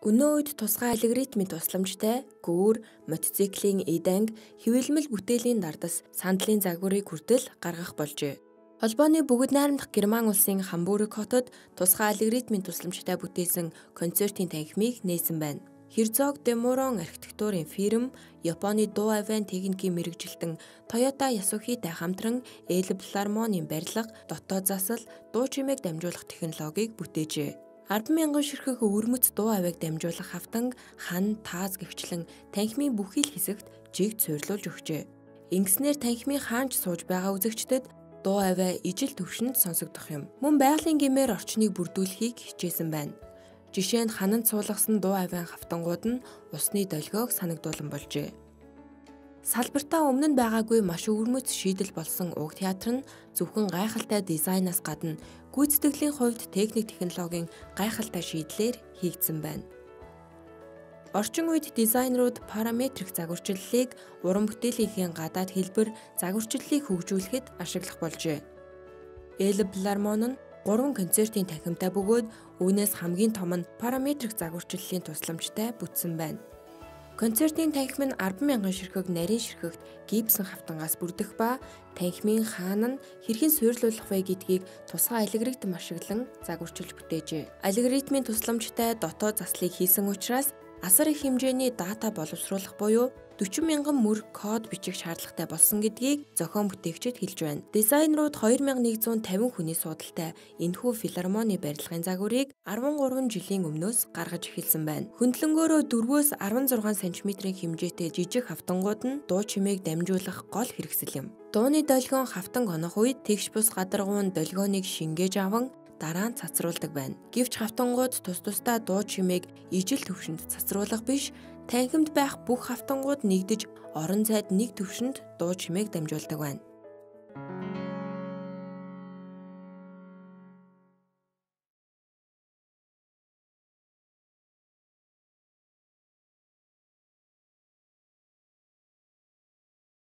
Өнөө үед тусгай алгоритмын тусламжтай гүүр, мотоциклийн эданг, хэвлэмэл бүтээлийн дардас сандлын загварыг хүртэл гаргах болжээ. Холбооны бүгд найрамдах Герман улсын Хамбург хотод тусгай алгоритмын тусламжтай бүтээсэн концертын танхимыг нээсэн байна. Herzog de Meuron архитектурын фирм, Японы дуу авиан техникийн мэргэжилтэн Toyota Yasuhiтай хамтран Эль Филармонийн барилга, дотоод засал, дуу чимээг дамжуулах технологиг бүтээжээ. 10,000 ширхэг өвөрмөц дуу авиаг дамжуулах хавтанг хан, тааз гэгчлэн танхимын бүхий л хэсэгт жигд суйрлуулж өгчээ. Ингэснээр танхимын хаанч сууж байгаа үзэгчдэд дуу авиа ижил төвшөнд сонсогдох юм. Мөн байгалийн гэмээр орчныг бүрдүүлэхийг хичээсэн байна. Жишээ нь хананд суулгасан дуу авиан хавтангууд нь усны долгиог санагдуулан болжээ. Салбартаа өмнө нь байгаагүй маш өвөрмөц шийдэл болсон уг театр нь зөвхөн гайхалтай дизайнаас гадна гүйцэтгэлийн хувьд техник технологийн гайхалтай шийдлээр хийгдсэн байна. Орчин үед дизайнерууд параметрик загварчлалыг уран бүтээлийнхээ гадаад хэлбэр загварчлалыг хөгжүүлэхэд ашиглах болжээ. Эль Филармон нь 3 концертын танхимтай бөгөөд үүнээс хамгийн том нь параметрик загварчлалын тусламжтай бүтсэн байна. Концертын танхим нь 10,000 ширхэг нарийн ширхэгт гипсэн хавтангаас бүрдэх ба танхимын хаана нь хэрхэн суйрлуулах вэ гэдгийг тусгай алгоритм ашиглан загварчилж бүтээжээ. Алгоритмын тусламжтай дотоод заслыг хийсэн учраас асар их хэмжээний дата боловсруулах буюу 40,000 мөр код бичих шаардлагатай болсон гэдгийг зохион бүтээгчид хэлж байна. Дизайнерууд 2150 хүний судалтай энэхүү филармоны барилгын загварыг 13 жилийн өмнөөс гаргаж эхэлсэн байна. Хөндлөнгөөрөө 4-өөс 16 см-ийн хэмжээтэй жижиг хавтангууд нь дуу чимээг дамжуулах гол хэрэгсэл юм. Дууны долгион хавтанг онох үед тэгш бус гадаргуун долгионыг шингээж аван дараа нь цацруулдаг байна. Гэвч хавтангууд тус тусдаа дуу чимээг ижил төвшөнд цацруулах биш, танхимд байх бүх хавтангууд нэгдэж орон зайд нэг төвшөнд дуу чимээг дамжуулдаг байна.